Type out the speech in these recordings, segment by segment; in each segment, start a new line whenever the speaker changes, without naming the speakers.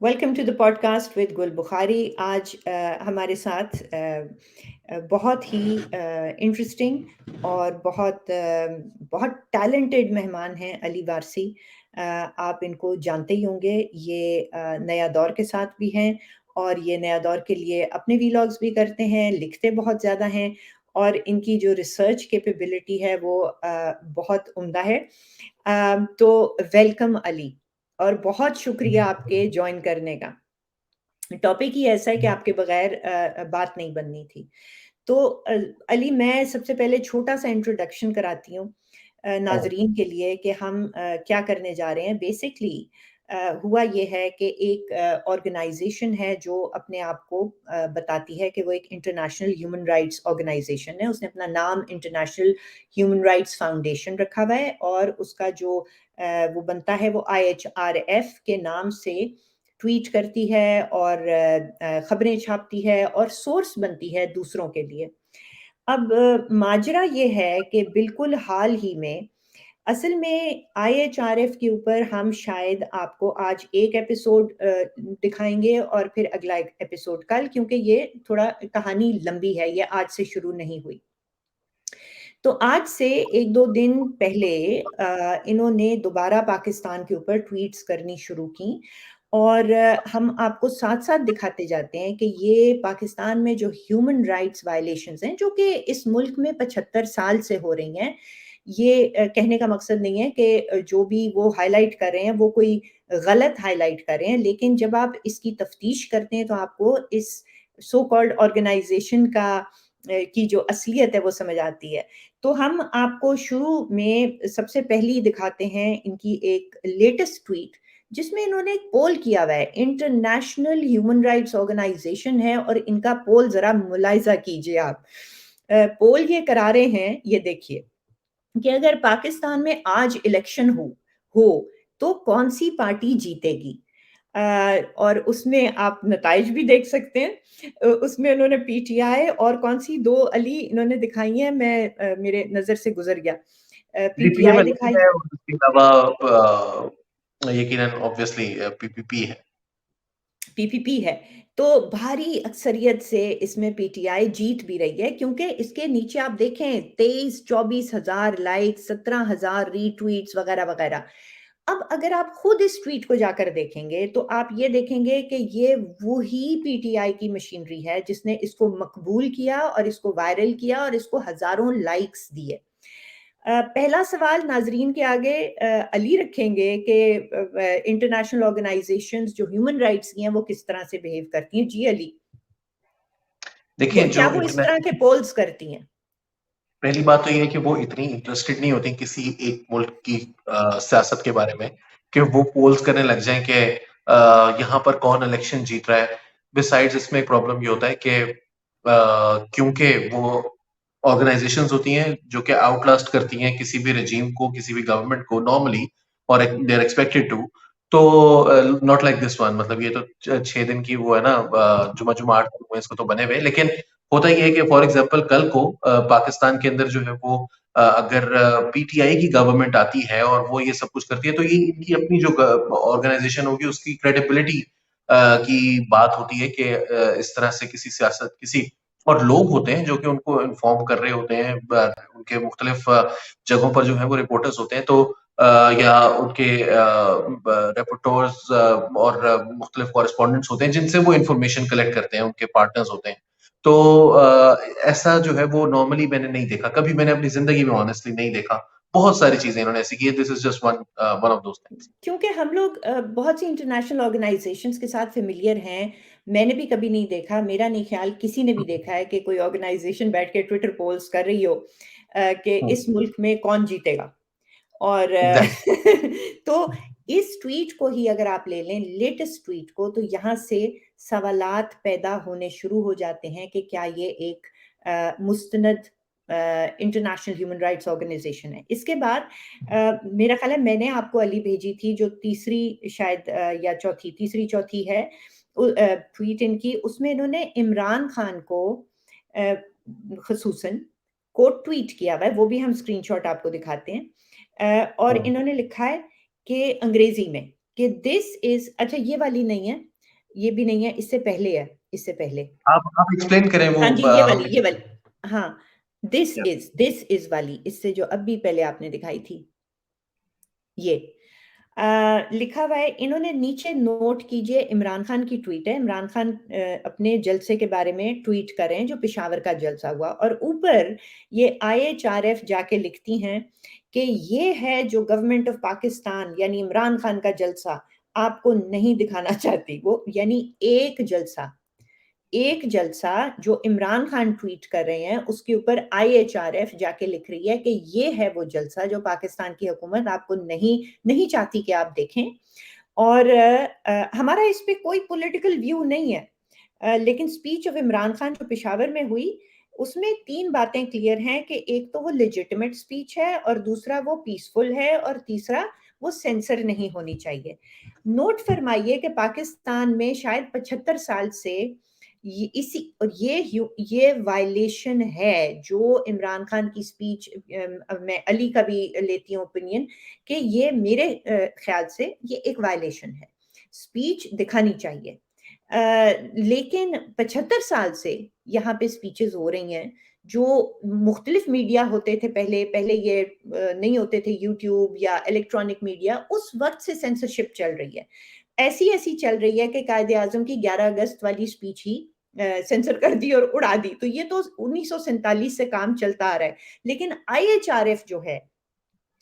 Welcome to the podcast with Gul Bukhari. आज हमारे साथ बहुत ही इंटरेस्टिंग और बहुत टैलेंटेड मेहमान हैं अली वारसी। आप इनको जानते ही होंगे। ये नया दौर के साथ भी हैं और ये नया दौर के लिए अपने वीलॉग्स भी करते हैं, लिखते बहुत ज़्यादा हैं और इनकी जो रिसर्च कैपेबिलिटी है वो बहुत उम्दा है। तो वेलकम अली, और बहुत शुक्रिया आपके जॉइन करने का। टॉपिक ही ऐसा है कि आपके बगैर बात नहीं बननी थी। तो अली, मैं सबसे पहले छोटा-सा इंट्रोडक्शन कराती हूँ
हाँ,
नाज़रीन के लिए कि हम क्या करने जा रहे हैं। बेसिकली हुआ ये है कि एक ऑर्गनाइज़ेशन है जो अपने आप को बताती है कि वो एक इंटरनेशनल ह्यूमन राइट्स ऑर्गनाइज़ेशन है। उसने अपना नाम इंटरनेशनल ह्यूमन राइट्स फाउंडेशन रखा हुआ है और उसका जो वो बनता है वो IHRF के नाम से ट्वीट करती है और खबरें छापती है और सोर्स बनती है दूसरों के लिए। अब माजरा ये है कि बिल्कुल हाल ही में असल में IHRF के ऊपर हम शायद आपको आज एक एपिसोड दिखाएँगे और फिर अगला एक एपिसोड कल, क्योंकि ये थोड़ा कहानी लंबी है, ये आज से शुरू नहीं हुई। तो आज से 1-2 दिन पहले इन्होंने दोबारा पाकिस्तान के ऊपर ट्वीट्स करनी शुरू की और हम आपको साथ-साथ दिखाते जाते हैं कि ये पाकिस्तान में जो ह्यूमन राइट्स वायलेशंस हैं, जो कि इस मुल्क में 75 साल से हो रही हैं। ये कहने का मकसद नहीं है कि जो भी वो हाइलाइट कर रहे हैं, वो कोई गलत हाइलाइट कर रहे हैं, लेकिन जब आप इसकी तफ्तीश करते हैं, तो आपको इस सो कॉल्ड ऑर्गनाइज़ेशन की जो असलियत है, वो समझ आती है। तो हम आपको शुरू में सबसे पहली दिखाते हैं इनकी एक लेटेस्ट ट्वीट, जिसमें इन्होंने एक पोल किया हुआ है। इंटरनेशनल ह्यूमन राइट्स ऑर्गेनाइजेशन है और इनका पोल ज़रा मुलाहिज़ा कीजिए आप। पोल ये करा रहे हैं, ये देखिए, कि अगर पाकिस्तान में आज इलेक्शन हो तो कौन-सी पार्टी जीतेगी? अ, और उसमें आप नताइज भी देख सकते हैं। उसमें उन्होंने पीटीआई और कौन-सी 2 अली इन्होंने दिखाई हैं, मैं मेरे नज़र से गुज़र गया।
जीपीए
पीटीआई
में नहीं
दिखाई,
है और उसके अलावा यकीनन ऑब्वियसली पीपीपी है।
पीपीपी है। तो भारी अक्सरियत से इसमें पीटीआई जीत भी रही है, क्योंकि इसके नीचे आप देखें 23-24 हज़ार लाइक, 17,000 रीट्वीट्स वगैरह-वगैरह। अब अगर आप खुद इस ट्वीट को जाकर देखेंगे, तो आप ये देखेंगे कि ये वही पीटीआई की मशीनरी है जिसने इसको मकबूल किया और इसको वायरल किया और इसको हज़ारों लाइक्स दिए। पहला सवाल नाज़रीन के आगे अली रखेंगे कि इंटरनेशनल ऑर्गनाइज़ेशंस जो ह्यूमन राइट्स की हैं, वो किस तरह से बिहेव करती हैं? जी अली, वो
देखिए
क्या
जो
वो इस तरह के
इंटरनेशनल
पोल्स करती हैं?
पहली बात तो ये है कि वो इतनी इंटरेस्टेड नहीं होती किसी एक मुल्क की सियासत के बारे में कि वो पोल्स करने लग जाएं कि यहाँ पर कौन इलेक्शन जीत रहा है। बिसाइड्स इसमें एक प्रॉब्लम ये होता है कि क्योंकि वो ऑर्गेनाइजेशंस होती हैं जो कि आउटलास्ट करती हैं किसी भी रजीम को, किसी भी गवर्नमेंट को नॉर्मली, और दे आर एक्सपेक्टेड टू। तो नॉट लाइक दिस वन, मतलब ये तो 6 दिन की वो है ना, जुमा जुमा 8 दिन हुए इसको तो बने हुए, लेकिन होता ये है कि फॉर एग्जांपल कल को पाकिस्तान के अंदर जो है वो अगर पीटीआई की गवर्नमेंट आती है और वो ये सब कुछ करती है, तो ये इनकी अपनी जो ऑर्गेनाइजेशन होगी उसकी क्रेडिबिलिटी की बात होती है कि इस तरह से किसी सियासत किसी और लोग होते हैं जो कि उनको इन्फॉर्म कर रहे होते हैं, उनके मुख्तलिफ जगहों पर जो है वो रिपोर्टर्स होते हैं, तो या उनके रिपोर्टर्स और मुख्तलिफ कॉरेस्पॉन्डेंट्स होते हैं जिनसे वो इन्फॉर्मेशन कलेक्ट करते हैं, उनके पार्टनर्स होते हैं। तो ऐसा जो है वो नॉर्मली मैंने नहीं देखा, कभी मैंने अपनी जिंदगी में ऑनेस्टली नहीं देखा। बहुत सारी चीजें इन्होंने ऐसी की है, this is just one one of those things.
क्योंकि हम लोग बहुत सी इंटरनेशनल ऑर्गेनाइजेशंस के साथ फ़ैमिलियर हैं। मैंने भी कभी नहीं देखा, मेरा नहीं ख़्याल किसी ने भी देखा है कि कोई ऑर्गेनाइजेशन बैठ के ट्विटर पोल्स कर रही हो कि इस मुल्क में कौन जीतेगा। और
एग्जैक्टली।
तो इस ट्वीट को ही अगर आप ले लें, लेटेस्ट ट्वीट को, तो यहाँ से सवालात पैदा होने शुरू हो जाते हैं कि क्या ये एक मुस्तनद इंटरनेशनल ह्यूमन राइट्स ऑर्गेनाइजेशन है। इसके बाद मेरा ख्याल है मैंने आपको अली भेजी थी जो तीसरी शायद या चौथी, तीसरी चौथी है ट्वीट इनकी, उसमें इन्होंने इमरान खान को अ, खसूसन कोट ट्वीट किया हुआ है, वो भी हम स्क्रीनशॉट आपको दिखाते हैं। और
हम्म।
इन्होंने लिखा है कि अंग्रेजी में, कि दिस इज, अच्छा ये वाली नहीं है, ये भी नहीं है, इससे पहले है, इससे पहले।
आप एक्सप्लेन करें वो
हाँ जी,
हम
ये वाली, हाँ, दिस इज वाली, इससे जो अभी पहले आपने दिखाई थी, ये लिखा हुआ है, इन्होंने नीचे नोट कीजिए, इमरान खान की ट्वीट है, इमरान खान अपने जलसे के बारे में ट्वीट कर रहे हैं जो पेशावर का जलसा हुआ, और ऊपर ये IHRF जाके लिखती हैं कि ये है जो गवर्नमेंट ऑफ पाकिस्तान यानी इमरान खान का जलसा आपको नहीं दिखाना चाहती वो, यानी एक जलसा जो इमरान खान ट्वीट कर रहे हैं उसके ऊपर IHRF जाके लिख रही है कि ये है वो जलसा जो पाकिस्तान की हुकूमत आपको नहीं नहीं चाहती कि आप देखें। और हमारा इस पे कोई पॉलिटिकल व्यू नहीं है, लेकिन स्पीच ऑफ इमरान खान जो पेशावर में हुई उसमें 3 बातें क्लियर हैं कि एक तो वो लेजिटिमेट स्पीच है, और दूसरा वो पीसफुल है, और तीसरा वो सेंसर नहीं होनी चाहिए। नोट फरमाइए कि पाकिस्तान में शायद 75 साल से ये वायलेशन है जो इमरान खान की स्पीच, मैं अली का भी लेती हूँ ओपिनियन कि ये मेरे ख्याल से ये एक वायलेशन है, स्पीच दिखानी चाहिए। लेकिन 75 साल से यहाँ पे स्पीचेस हो रही हैं जो मुख्तलिफ मीडिया होते थे पहले, ये नहीं होते थे यूट्यूब या इलेक्ट्रॉनिक मीडिया, उस वक्त से सेंसरशिप चल रही है, ऐसी चल रही है कि कायदे आजम की 11 अगस्त वाली स्पीच ही सेंसर कर दी और उड़ा दी। तो ये तो 1947 से काम चलता आ रहा है, लेकिन IHRF जो है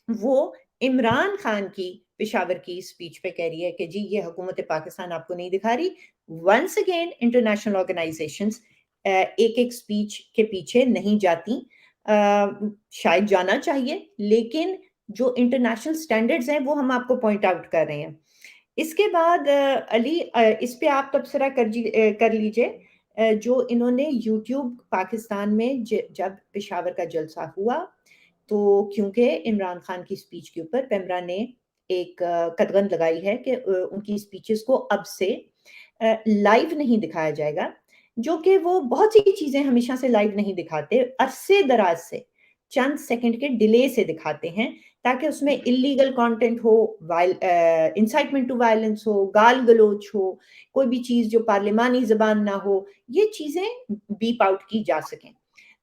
वो इमरान खान की पेशावर की स्पीच पे कह रही है कि जी ये हुकूमत पाकिस्तान आपको नहीं दिखा रही। वंस अगेन इंटरनेशनल ऑर्गेनाइजेशंस एक एक स्पीच के पीछे नहीं जाती, शायद जाना चाहिए, लेकिन जो इंटरनेशनल स्टैंडर्ड्स हैं वो हम आपको पॉइंट आउट कर रहे हैं। इसके बाद अली, इस पे आप तबसरा कर लीजिए, जो इन्होंने यूट्यूब पाकिस्तान में जब पेशावर का जलसा हुआ, तो क्योंकि इमरान खान की स्पीच के ऊपर पेमरा ने एक कदगन लगाई है कि उनकी स्पीचेस को अब से लाइव नहीं दिखाया जाएगा, जो कि वो बहुत सी चीजें हमेशा से लाइव नहीं दिखाते, अरसे दराज से चंद सेकंड के डिले से दिखाते हैं, ताकि उसमें इलीगल कंटेंट हो, इंसाइटमेंट टू वायलेंस हो, गाल गलोच हो, कोई भी चीज जो पार्लिमानी जबान ना हो, ये चीजें बीप आउट की जा सकें।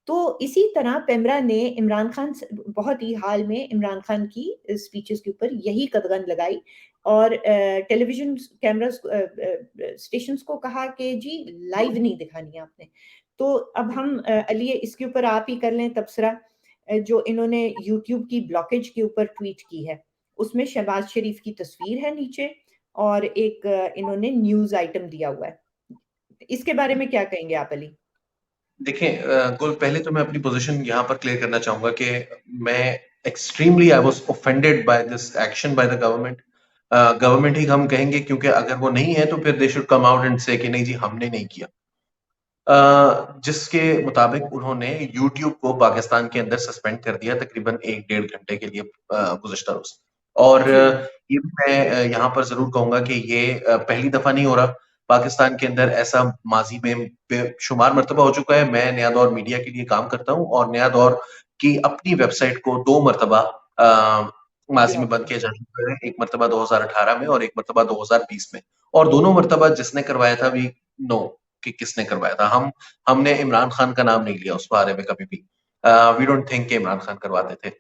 तो इसी तरह पेमरा ने इमरान खान बहुत ही हाल में इमरान खान की स्पीचेस के ऊपर यही कदगन लगाई, और टेलीविजन कैमरास स्टेशंस को कहा कि जी लाइव नहीं दिखानी है आपने। तो अब हम अली इसके ऊपर आप ही कर लें तबसरा, जो इन्होंने यूट्यूब की ब्लॉकेज के ऊपर ट्वीट की है, उसमें शहबाज शरीफ की तस्वीर है नीचे, और एक इन्होंने न्यूज आइटम दिया हुआ है। इसके बारे में क्या कहेंगे आप अली?
देखें गुल, पहले तो मैं अपनी पोजीशन यहाँ पर क्लियर करना चाहूंगा कि मैं extremely I was offended by this action by the government. Government ही हम कहेंगे, क्योंकि अगर वो नहीं है तो फिर they should come out and say कि नहीं जी हमने नहीं किया। जिसके मुताबिक उन्होंने यूट्यूब को पाकिस्तान के अंदर सस्पेंड कर दिया तकरीबन 1 डेढ़ घंटे के लिए गुज़श्ता रोज़। और
जी,
ये भी मैं यहाँ पर ज़रूर कहूँगा कि ये पहली दफ़ा नहीं हो रहा। पाकिस्तान के अंदर ऐसा माज़ी में बेशुमार मर्तबा हो चुका है। मैं नया दौर मीडिया के लिए काम करता हूँ और नया दौर की अपनी वेबसाइट को 2 मर्तबा माज़ी में
ब्लॉक
बंद
किया।
किया जा चुका है। एक मर्तबा 2018 में और एक मर्तबा 2020 में। और दोनों मर्तबा जिसने करवाया था वी नो कि किसने करवाया था। हमने इमरान खान का नाम नहीं लिया उस बारे में कभी भी। वी डोंट थिंक कि इमरान खान करवाते थे।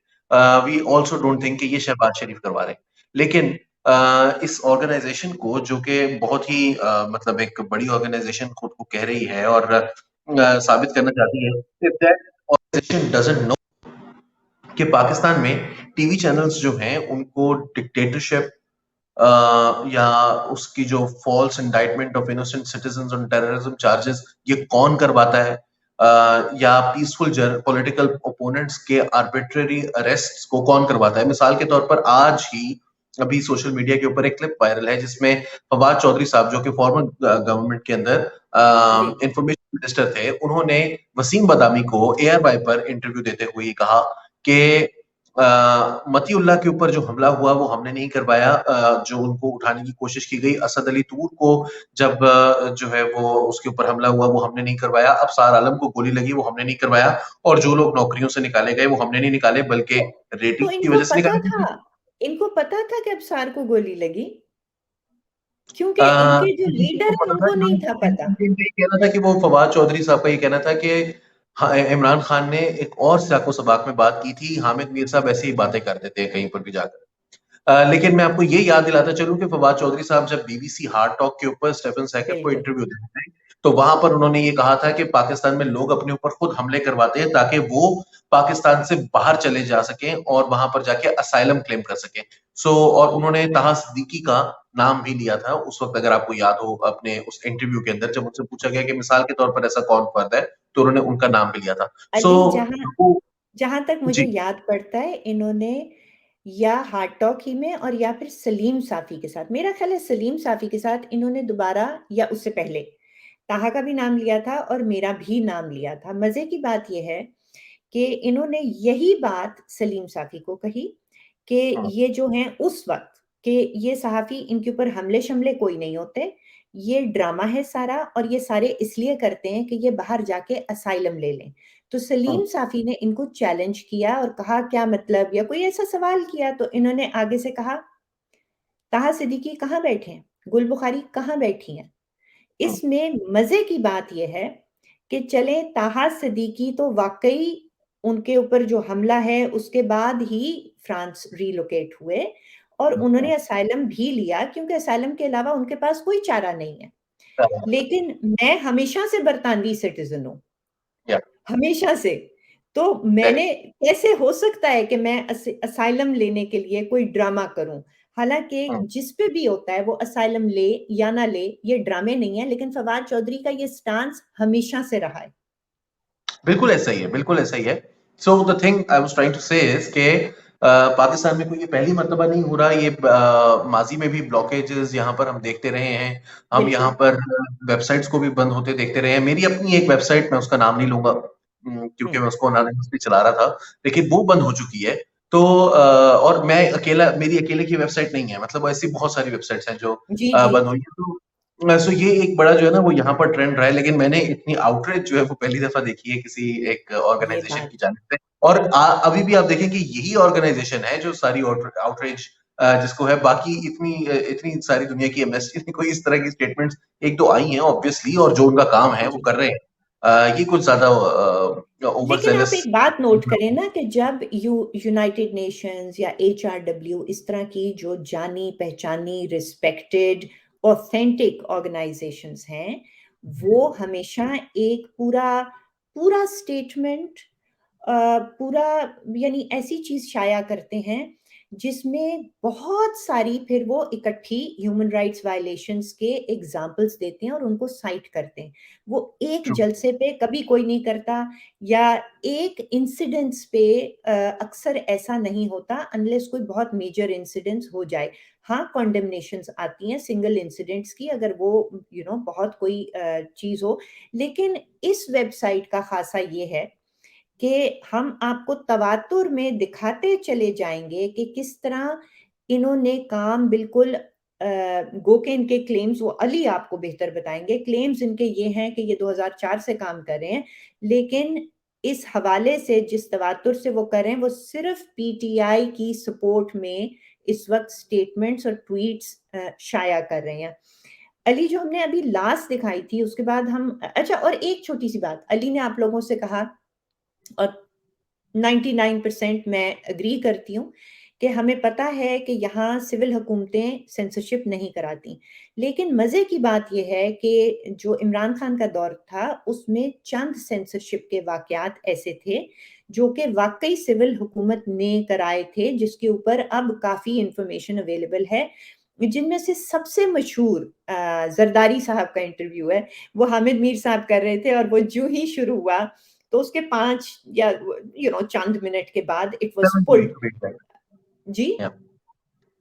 वी आल्सो डोंट थिंक कि ये शहबाज शरीफ करवा रहे हैं। लेकिन इस ऑर्गेनाइजेशन को, जो कि बहुत ही मतलब एक बड़ी ऑर्गेनाइजेशन खुद को कह रही है और साबित करना चाहती है, if that organization doesn't know कि पाकिस्तान में टीवी चैनल्स जो हैं उनको डिक्टेटरशिप या उसकी जो false indictment of innocent citizens on terrorism charges ये कौन करवाता है, या पीसफुल पॉलिटिकल ओपोनेंट्स के आर्बिट्ररी अरेस्ट्स को कौन करवाता है। मिसाल के तौर पर आज ही अभी सोशल मीडिया के ऊपर एक क्लिप वायरल है जिसमें फवाद चौधरी साहब, जो कि फॉर्मर गवर्नमेंट के अंदर
जी,
इंफॉर्मेशन मिनिस्टर थे, उन्होंने वसीम बदामी को एयरबाई पर इंटरव्यू देते हुए कहा कि मतीउल्लाह के ऊपर जो हमला हुआ वो हमने नहीं करवाया। जो उनको उठाने की कोशिश की गई, असद अली तूर को जब जो है वो उसके ऊपर हमला हुआ वो हमने नहीं करवाया। अबसार आलम को गोली लगी वो हमने नहीं करवाया। और जो लोग नौकरियों से निकाले गए वो हमने नहीं निकाले, बल्कि
तो
रेटिंग की
इनको
वजह से
पता
निकाले
था,
गए।
कि अब्सार को गोली लगी? क्योंकि इनके जो लीडर
को
हैं
पता था,
उनको नहीं था पता।
ये कहना था कि वो फवाद चौधरी साहब का ये कहना था कि हाँ, इमरान खान ने एक और साको सबाक में बात की थी, हामिद मीर साहब ऐसी ही बातें करते थे कहीं पर भी जाकर। लेकिन मैं आपको ये याद दिलाता चलूं कि फवाद चौधरी साहब जब बीबीसी हार्ड टॉक के ऊपर स्टेफन सैकट को
बिल्कुल।
इंटरव्यू देते थे, तो वहां पर उन्होंने ये कहा था कि पाकिस्तान में लोग अपने ऊपर खुद हमले करवाते हैं ताकि वो पाकिस्तान से बाहर चले जा सकें और वहां पर जाके असाइलम क्लेम कर सकें। और उन्होंने ताहा सिद्दीकी का नाम भी लिया था उस वक्त, अगर आपको याद हो, अपने उस इंटरव्यू के अंदर जब उनसे पूछा गया कि मिसाल के तौर पर ऐसा कौन फर्द है, तो उन्होंने उनका नाम भी लिया था। सो
अली, जहाँ
वो
जहाँ तक मुझे
जी
याद पड़ता है, इन्होंने या हार्ड टॉक ही में और या फिर सलीम साफी के साथ, मेरा ख्याल है सलीम साफी के साथ इन्होंने दोबारा या उससे पहले ताहा का भी नाम लिया था और मेरा भी नाम लिया था। मजे की बात यह है कि इन्होंने यही बात सलीम साफी को कही कि
हाँ,
ये जो हैं उस वक्त कि ये सहाफ़ी, इनके ऊपर हमले-शमले कोई नहीं होते, ये ड्रामा है सारा और ये सारे इसलिए करते हैं कि ये बाहर जाके असाइलम ले लें। तो
हाँ,
सलीम साफ़ी ने इनको चैलेंज किया और कहा क्या मतलब, या कोई ऐसा सवाल किया तो इन्होंने आगे से कहा, ताहा सिद्दीकी कहाँ बैठे हैं? गुल बुखारी कहाँ बैठी हैं?
हाँ,
इसमें मज़े की बात ये है कि चले ताहा सिद्दीकी तो वाक़ई उनके ऊपर जो हमला है उसके बाद ही फ्रांस रिलोकेट हुए और
हाँ,
उन्होंने असाइलम भी लिया क्योंकि असाइलम के अलावा उनके पास कोई चारा नहीं है।
हाँ,
लेकिन मैं हमेशा से बरतानवी सिटिज़न हूँ।
या
हमेशा से। तो मैंने, कैसे हो सकता है कि मैं असाइलम लेने के लिए कोई ड्रामा करूँ? हालाँकि
हाँ,
जिस पे भी होता है वो असाइलम ले या ना ले, ये ड्रामे नहीं है, लेकिन फवाद चौधरी का ये स्टांस हमेशा से रहा है।
बिल्कुल ऐसा ही है, बिल्कुल ऐसा ही है। So the thing I was trying to say is कि पाकिस्तान में कोई ये पहली मर्तबा नहीं हो रहा, ये माज़ी में भी ब्लॉकेजेज़ यहाँ पर हम देखते रहे हैं। हम यहाँ
बिल्कुल।
पर वेबसाइट्स को भी बंद होते देखते रहे हैं। मेरी अपनी एक वेबसाइट, मैं उसका नाम नहीं लूँगा
हुँ,
क्योंकि मैं उसको एनोनिमसली चला रहा था, लेकिन वो बंद हो चुकी है। तो और मैं अकेला, मेरी अकेले की वेबसाइट नहीं है, मतलब ऐसी बहुत सारी वेबसाइट्स हैं जो
जी, जी।
बंद हुई हैं। तो सो ये एक बड़ा जो है ना वो यहाँ पर ट्रेंड रहा है, लेकिन मैंने इतनी आउटरीच जो है वो पहली दफा देखी है किसी एक
ये
ऑर्गेनाइजेशन की
बात
जानिब से। और अभी भी आप देखें कि यही ऑर्गेनाइजेशन है जो सारी आउटरीच जिसको है, बाकी इतनी सारी दुनिया की एमनेस्टी ने कोई इस तरह की स्टेटमेंट्स एक दो आई हैं ऑब्वियसली, और जो उनका काम है वो
जी।
कर रहे हैं। ये कुछ ज्यादा ओवर
लेकिन आप
जेलस।
एक बात नोट करें ना कि जब यूनाइटेड नेशंस या एचआरडब्ल्यू, इस तरह की जो जानी पहचानी रिस्पेक्टेड ऑथेंटिक ऑर्गेनाइजेशंस हैं, वो हमेशा एक पूरा पूरा स्टेटमेंट, पूरा, यानी ऐसी चीज शाया करते हैं जिसमें बहुत सारी फिर वो इकट्ठी ह्यूमन राइट्स वायलेशंस के एग्जाम्पल्स देते हैं और उनको साइट करते हैं। वो एक जलसे पे कभी कोई नहीं करता या एक इंसिडेंट्स पे, अक्सर ऐसा नहीं होता अनलेस कोई बहुत मेजर इंसिडेंट्स हो जाए। हाँ, कॉन्डेमनेशंस आती हैं सिंगल इंसिडेंट्स की, अगर वो बहुत कोई चीज हो। लेकिन इस वेबसाइट का खासा ये है कि हम आपको तवातुर में दिखाते चले जाएंगे कि किस तरह इन्होंने काम बिल्कुल, गो के इनके क्लेम्स, वो अली आपको बेहतर बताएंगे, क्लेम्स इनके ये हैं कि ये 2004 से काम कर रहे हैं, लेकिन इस हवाले से जिस तवातुर से वो कर रहे हैं वो सिर्फ पीटीआई की सपोर्ट में इस वक्त स्टेटमेंट्स और ट्वीट्स शाया कर रहे हैं। अली जो हमने अभी लास्ट दिखाई थी उसके बाद हम, अच्छा, और एक छोटी सी बात अली ने आप लोगों से कहा और 99% मैं एग्री करती हूँ कि हमें पता है कि यहाँ सिविल हुकूमतें सेंसरशिप नहीं कराती। लेकिन मज़े की बात ये है कि जो इमरान खान का दौर था उसमें चंद सेंसरशिप के वाक़यात ऐसे थे जो कि वाक़ई सिविल हुकूमत ने कराए थे, जिसके ऊपर अब काफ़ी इन्फॉर्मेशन अवेलेबल है। जिनमें से सबसे मशहूर ज़रदारी साहब का इंटरव्यू है, वो हामिद मीर साहब कर रहे थे और वो जो ही शुरू हुआ तो उसके 5 या चंद मिनट के बाद it was
7
pulled.
Minutes to be exact.
जी?
या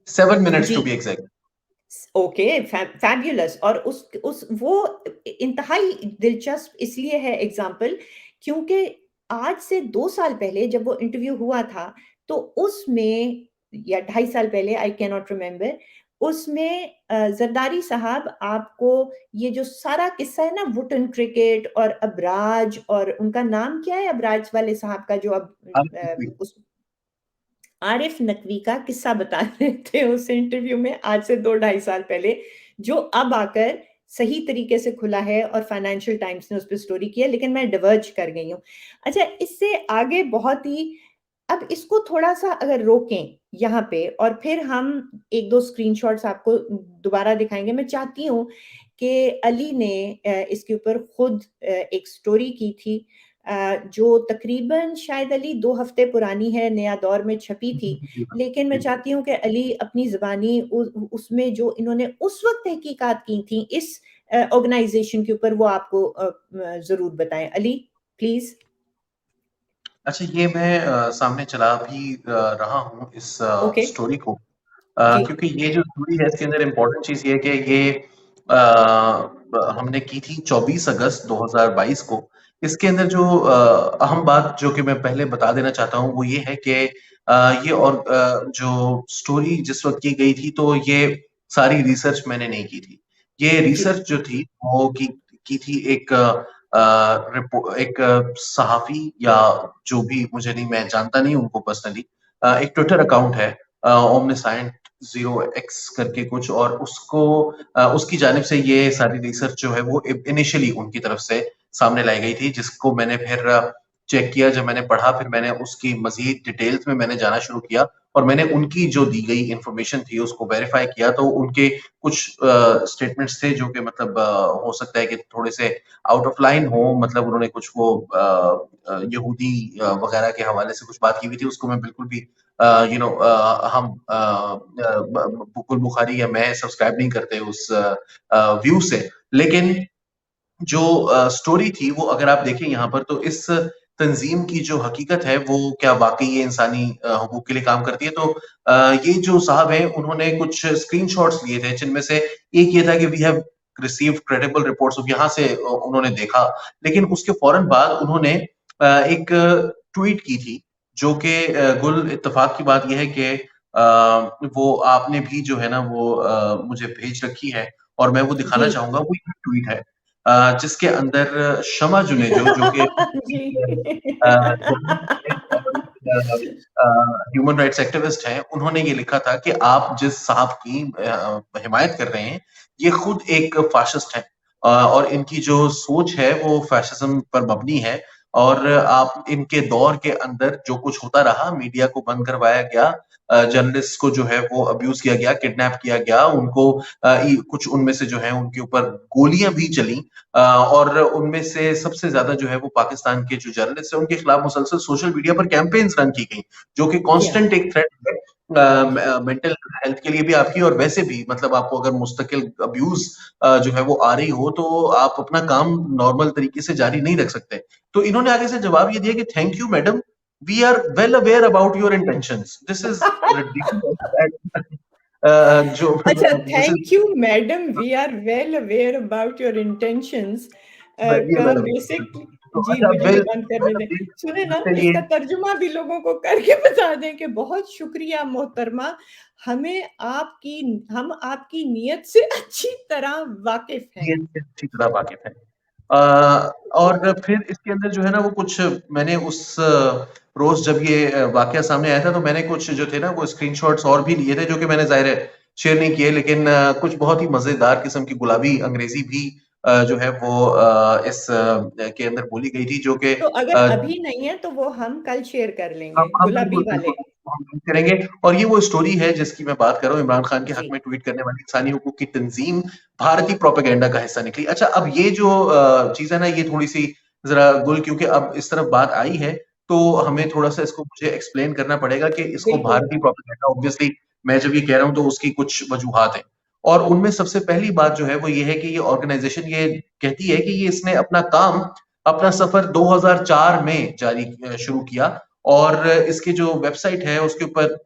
7 मिनट्स
जी।
To be exact.
Okay, fabulous. और उस वो इंतहाई दिलचस्प इसलिए है एग्जाम्पल क्योंकि आज से 2 साल पहले जब वो इंटरव्यू हुआ था तो उसमें, या 2.5 साल पहले, आई कैन नॉट रिमेम्बर, उसमें जरदारी साहब आपको ये जो सारा किस्सा है ना, वुटन क्रिकेट और अबराज, और उनका नाम क्या है अबराज वाले साहब का जो अब उस आरिफ नकवी का किस्सा बता रहे थे उस इंटरव्यू में आज से 2 ढाई साल पहले, जो अब आकर सही तरीके से खुला है और फाइनेंशियल टाइम्स ने उस पे स्टोरी की है, लेकिन मैं डिवर्ज कर गई हूँ। अच्छा, इससे आगे बहुत ही अब इसको थोड़ा-सा अगर रोकें यहाँ पे और फिर हम 1-2 स्क्रीनशॉट्स आपको दोबारा दिखाएँगे। मैं चाहती हूँ कि अली ने इसके ऊपर खुद एक स्टोरी की थी जो तकरीबन शायद अली 2 हफ्ते पुरानी है, नया दौर में छपी थी। लेकिन मैं चाहती हूँ कि अली अपनी ज़बानी उसमें जो इन्होंने उस वक़्त तहकीकात की थी इस ऑर्गनाइज़ेशन के ऊपर वो आपको ज़रूर बताएँ। अली, प्लीज़।
अच्छा, ये मैं सामने चला भी रहा हूँ इस
ओके,
स्टोरी को,
जी,
क्योंकि ये जो स्टोरी है इसके अंदर इम्पोर्टेंट चीज़ ये है कि ये हमने की थी 24 अगस्त 2022 को। इसके अंदर जो अहम बात जो कि मैं पहले बता देना चाहता हूँ वो ये है कि ये और जो स्टोरी जिस वक़्त की गई थी तो ये सारी रिसर्च मैंने नहीं की थी। ये
जी,
रिसर्च जो थी वो की थी एक एक सहाफ़ी या जो भी मुझे नहीं मैं जानता नहीं उनको पर्सनली, एक ट्विटर अकाउंट है ओमनीसाइंट 0x करके कुछ, और उसको उसकी जानिब से ये सारी रिसर्च जो है वो इनिशियली उनकी तरफ से सामने लाई गई थी, जिसको मैंने फिर चेक किया। जब मैंने पढ़ा फिर मैंने उसकी मज़ीद डिटेल्स में मैंने जाना शुरू किया और मैंने उनकी जो दी गई इन्फॉर्मेशन थी उसको वेरीफ़ाई किया, तो उनके कुछ स्टेटमेंट्स थे जो कि मतलब हो सकता है कि थोड़े से आउट ऑफ लाइन हो, मतलब उन्होंने कुछ वो यहूदी वगैरह के हवाले से कुछ बात की हुई थी, उसको मैं बिल्कुल भी हम बुकुल बुखारी या मैं सब्सक्राइब नहीं करते उस व्यू से। लेकिन जो स्टोरी थी वो अगर आप देखें यहाँ पर तो इस तंजीम की जो हकीकत है वो क्या वाकई ये इंसानी हकूक के लिए काम करती है, तो ये जो साहब हैं उन्होंने कुछ स्क्रीनशॉट्स लिए थे जिनमें से एक ये था कि we have received credible reports, यहाँ से उन्होंने देखा। लेकिन उसके फौरन बाद उन्होंने एक ट्वीट की थी जो कि गुल इत्तेफाक की बात यह है कि वो आपने भी जो है ना वो मुझे भेज रखी है और मैं वो दिखाना
जी,
चाहूंगा। वो एक ट्वीट है जिसके अंदर शमा जुनेजो जो कि
जी।
ह्यूमन राइट्स एक्टिविस्ट हैं, उन्होंने ये लिखा था कि आप जिस साहब की हिमायत कर रहे हैं, ये खुद एक फाशिस्ट हैं और इनकी जो सोच है वो फैशिज्म पर मबनी है और आप इनके दौर के अंदर जो कुछ होता रहा, मीडिया को बंद करवाया गया, जर्नलिस्ट को जो है वो अब्यूज किया गया, किडनैप किया गया, उनको कुछ उनमें से जो है उनके ऊपर गोलियां भी चली और उनमें से सबसे ज्यादा जो है वो पाकिस्तान के जो जर्नलिस्ट है उनके खिलाफ मुसलसल सोशल मीडिया पर कैंपेन्स रन की गई, जो कि
या
कांस्टेंट एक थ्रेट है मेंटल हेल्थ के लिए भी आपकी, और वैसे भी मतलब आपको अगर मुस्तकिल अब्यूज जो है वो आ रही हो तो आप अपना काम नॉर्मल तरीके से जारी नहीं रख सकते। तो इन्होंने आगे से जवाब ये दिया कि thank you madam, we are well aware about your intentions, this is ridiculous. जो
अच्छा,
this is
thank you madam, we are well aware about your intentions
ये
का
वेल
बेसिकली
तो
जी,
अच्छा
मुझे ये
वेल
बंद करने दें। सुने ना,
चलिए।
इसका तर्जुमा भी लोगों को करके बता दें कि बहुत शुक्रिया मोहतरमा, हम आपकी नीयत से अच्छी तरह वाकिफ़ हैं।
ये अच्छी तरह वाकिफ है। और फिर इसके अंदर जो है ना वो कुछ मैंने उस रोज जब ये वाकया सामने आया था तो मैंने कुछ जो थे ना वो स्क्रीनशॉट्स और भी लिए थे जो कि मैंने जाहिर है शेयर नहीं किए, लेकिन कुछ बहुत ही मजेदार किस्म की गुलाबी अंग्रेजी भी जो है वो इस के अंदर बोली गई थी जो कि
तो अगर अभी नहीं है, तो वो हम कल शेयर कर लेंगे,
हम
गुलाबी
बिल्कुल,
वाले।
बिल्कुल हम बात करेंगे। और ये वो स्टोरी है जिसकी मैं बात कर रहा हूँ, इमरान खान के हक
जी,
में ट्वीट करने वाली इंसानी हकूक की तंजीम भारतीय प्रोपेगेंडा का हिस्सा निकली। अच्छा, अब ये जो चीज़ है ना ये थोड़ी-सी ज़रा गुल, क्योंकि अब इस तरफ बात आई है, तो हमें थोड़ा-सा इसको मुझे एक्सप्लेन करना पड़ेगा कि इसको
बिल्कुल।
भारतीय प्रोपेगेंडा ऑब्वियसली मैं जब ये कह रहा हूँ तो उसकी कुछ वजूहात हैं। और उनमें सबसे पहली बात जो है वो ये है कि ये ऑर्गेनाइज़ेशन ये कहती है कि ये इसने अपना काम, अपना सफ़र 2004 में जारी शुरू किया और इसकी जो वेबसाइट है उसके ऊपर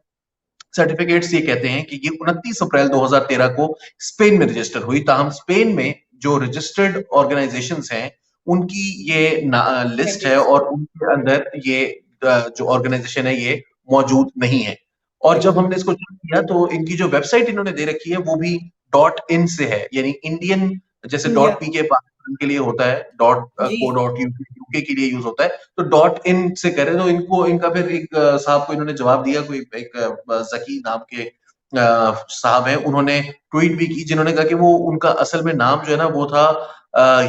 सर्टिफिकेट्स ये कहते हैं कि ये 29 अप्रैल 2013 को स्पेन में रजिस्टर हुई। ताहम स्पेन में जो रजिस्टर्ड ऑर्गेनाइजेशंस हैं उनकी ये लिस्ट है
लिस्ट
और उनके अंदर ये जो ऑर्गेनाइजेशन है ये मौजूद नहीं है। और जब
बिल्कुल,
हमने इसको चेक किया तो इनकी जो वेबसाइट इन्होंने दे रखी है वो भी डॉट इन से है, यानी इंडियन, जैसे
या
डॉट पी के पाकिस्तान के लिए होता है, dot
G,
co dot UK के लिए यूज होता है, तो डॉट इन से करें तो इनको इनका फिर एक साहब को इन्होंने जवाब दिया, कोई एक जकी नाम के साहब हैं, उन्होंने ट्वीट भी की, जिन्होंने कहा कि वो उनका असल में नाम जो है ना वो था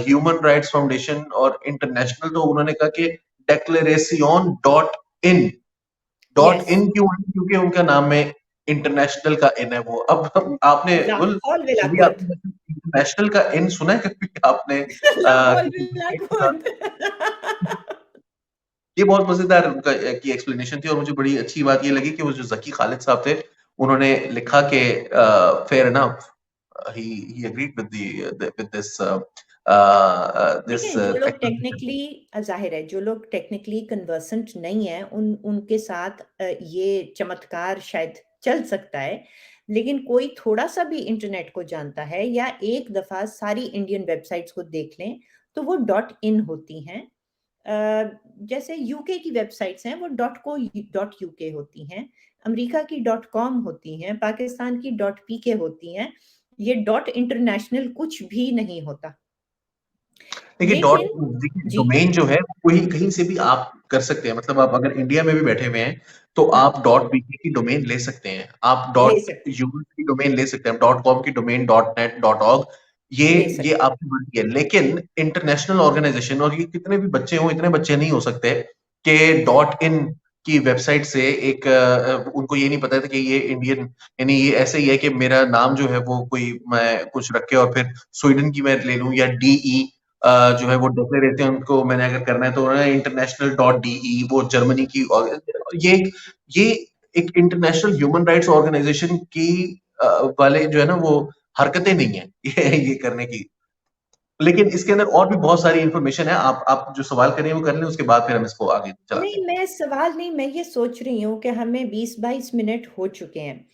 ह्यूमन राइट्स फाउंडेशन और इंटरनेशनल, तो उन्होंने कहा कि डेक्लेरेसियोन डॉट
यस,
इन क्यों है, क्योंकि उनका नाम में इंटरनेशनल का इन है। वो अब आपने गुल
लाहौल विला
कभी
खुद।
आपने इंटरनेशनल का इन सुना है कभी आपने
लाहौल
किसी
विला
website का?
खुद।
ये बहुत मजेदार उनका की एक्सप्लेनेशन थी, और मुझे बड़ी अच्छी बात ये लगी कि वो जो जकी खालिद साहब थे, उन्होंने लिखा कि fair enough, he agreed with the with this
देखें, जो लोग
explanation.
टेक्निकली ज़ाहिर है, जो लोग टेक्निकली कन्वर्सेंट नहीं हैं, उनके साथ ये चमत्कार शायद चल सकता है, लेकिन कोई थोड़ा-सा भी इंटरनेट को जानता है या एक दफ़ा सारी इंडियन वेबसाइट्स को देख लें, तो वो डॉट इन होती हैं। जैसे यूके की वेबसाइट्स हैं, वो डॉट को डॉट यूके होती हैं, अमेरिका की डॉट कॉम होती हैं, पाकिस्तान की डॉट पीके होती हैं, ये डॉट इंटरनेशनल कुछ भी नहीं होता।
देखिए
लेकिन
देखिए
जी,
डोमेन जो है कोई कहीं से भी आप कर सकते हैं, मतलब आप अगर इंडिया में भी बैठे हुए हैं तो
हाँ,
आप डॉट बीके की डोमेन ले सकते हैं, आप
ले
डॉट
सकते
यूएस की डोमेन ले सकते हैं, डॉट कॉम की domain, dot net, dot org, ये
ले
ये
सकते
आपकी मर्जी है। लेकिन इंटरनेशनल ऑर्गेनाइजेशन, और ये कितने भी बच्चे हों, इतने बच्चे नहीं हो सकते कि डॉट इन की वेबसाइट से एक उनको ये नहीं पता था कि ये इंडियन, यानी ये ऐसे ही है कि मेरा नाम जो है वो कोई मैं कुछ रख के और फिर स्वीडन की मैं ले लूं, या डीई जो है वो डिक्लेरेशन को मैंने अगर करना है तो इंटरनेशनल डॉट डीई, वो जर्मनी की, और ये ये एक इंटरनेशनल ह्यूमन राइट्स ऑर्गेनाइजेशन की वाले जो है ना वो हरकतें नहीं है ये करने की। लेकिन इसके अंदर और भी बहुत सारी इंफॉर्मेशन है, आप जो सवाल करें वो कर लें, उसके बाद फिर हम इसको आगे चलाते
नहीं,
हैं।
मैं सवाल नहीं, मैं ये सोच रही हूँ कि हमें 20-22 मिनट हो चुके हैं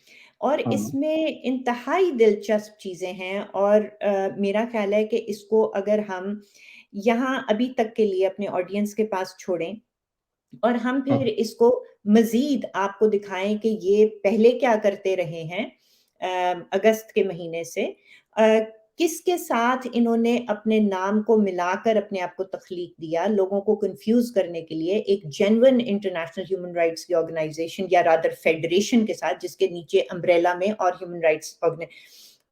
और
हम्म।
इसमें इंतहाई दिलचस्प चीज़ें हैं और मेरा ख़्याल है कि इसको अगर हम यहाँ अभी तक के लिए अपने ऑडियंस के पास छोड़ें और हम फिर
हम्म।
इसको मज़ीद आपको दिखाएँ कि ये पहले क्या करते रहे हैं अगस्त के महीने से। किसके साथ इन्होंने अपने नाम को मिलाकर अपने आप को तख्लीक दिया, लोगों को कन्फ्यूज़ करने के लिए एक जेन्युइन इंटरनेशनल ह्यूमन राइट्स की ऑर्गनाइज़ेशन या रादर फेडरेशन के साथ जिसके नीचे अम्ब्रेला में और ह्यूमन राइट्स ऑर्गना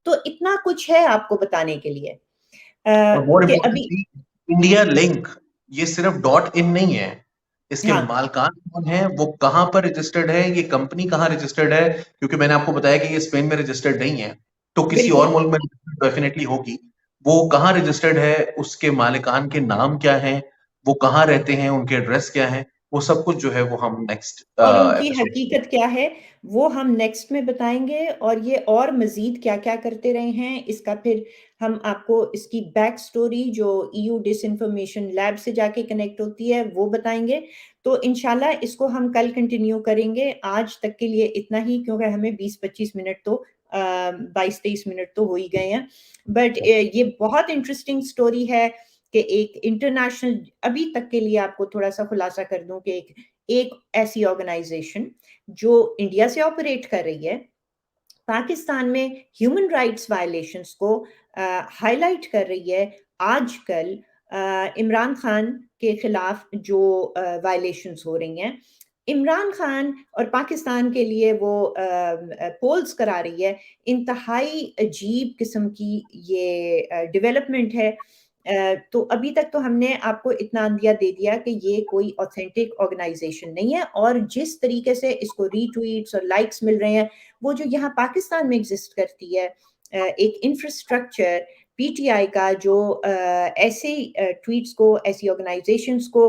तो इतना कुछ है आपको बताने के लिए
और मोर
कि अभी
इम्पोर्टेंटली इंडिया लिंक, ये सिर्फ डॉट इन नहीं है, इसके
हाँ,
मालकान कौन है, वो कहाँ पर रजिस्टर्ड है, ये कंपनी कहाँ रजिस्टर्ड है, क्योंकि मैंने आपको बताया कि ये स्पेन में रजिस्टर्ड नहीं है, तो किसी और
बिल्कुल।
मुल्क में डेफिनेटली होगी। वो कहाँ रजिस्टर्ड है, उसके मालिकान के नाम क्या हैं, वो कहाँ रहते हैं, उनके एड्रेस क्या है, वो सब कुछ जो है वो हम नेक्स्ट
और उनकी
एपिसोड।
हकीकत क्या है, वो हम नेक्स्ट में बताएँगे और ये और मज़ीद क्या-क्या करते रहे हैं, इसका फिर हम आपको इसकी बैक स्टोरी जो ईयू डिसइन्फॉर्मेशन लैब से जाके कनेक्ट होती है, वो बताएँगे। तो इंशाल्लाह इसको हम कल कंटिन्यू करेंगे। आज तक के लिए इतना ही क्योंकि हमें 20-25 मिनट तो 22-23 मिनट तो हो ही गए हैं। बट ये बहुत इंटरेस्टिंग स्टोरी है कि एक इंटरनेशनल अभी तक के लिए आपको थोड़ा-सा खुलासा कर दूँ कि एक एक ऐसी ऑर्गेनाइजेशन जो इंडिया से ऑपरेट कर रही है, पाकिस्तान में ह्यूमन राइट्स वायलेशंस को हाइलाइट कर रही है। आजकल इमरान खान के खिलाफ जो वायलेशंस हो रही हैं, इमरान खान और पाकिस्तान के लिए वो पोल्स करा रही है। इंतहाई अजीब किस्म की ये डेवलपमेंट है। तो अभी तक तो हमने आपको इतना अंदिया दे दिया कि ये कोई ऑथेंटिक ऑर्गेनाइजेशन नहीं है और जिस तरीके से इसको रीट्वीट्स और लाइक्स मिल रहे हैं, वो जो यहाँ पाकिस्तान में एग्जिस्ट करती है एक इंफ्रास्ट्रक्चर पीटीआई का जो ऐसे ट्वीट्स को ऐसी ऑर्गेनाइजेशंस को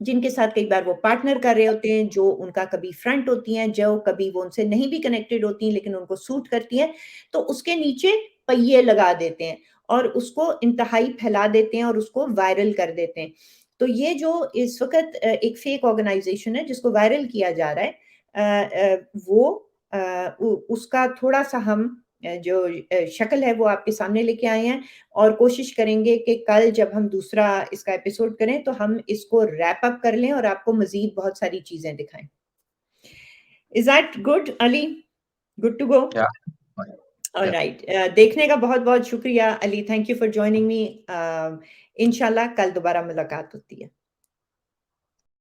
जिनके साथ कई बार वो पार्टनर कर रहे होते हैं, जो उनका कभी फ्रंट होती हैं, जो कभी वो उनसे नहीं भी कनेक्टेड होती हैं, लेकिन उनको सूट करती हैं, तो उसके नीचे पहिए लगा देते हैं और उसको इंतहाई फैला देते हैं और उसको वायरल कर देते हैं। तो ये जो इस वक़्त एक फेक ऑर्गनाइज़ेशन है जिसको वायरल किया जा रहा है वो उ उसका थोड़ा-सा हम जो शक्ल है वो आपके सामने लेके आए हैं और कोशिश करेंगे कि कल जब हम दूसरा इसका एपिसोड करें तो हम इसको रैप अप कर लें और आपको मज़ीद बहुत सारी चीज़ें दिखाएँ। Is that good Ali? Good to go?
या या
ऑलराइट देखने का बहुत-बहुत शुक्रिया Ali, thank you for joining me इंशाल्लाह कल दोबारा मुलाकात होती है।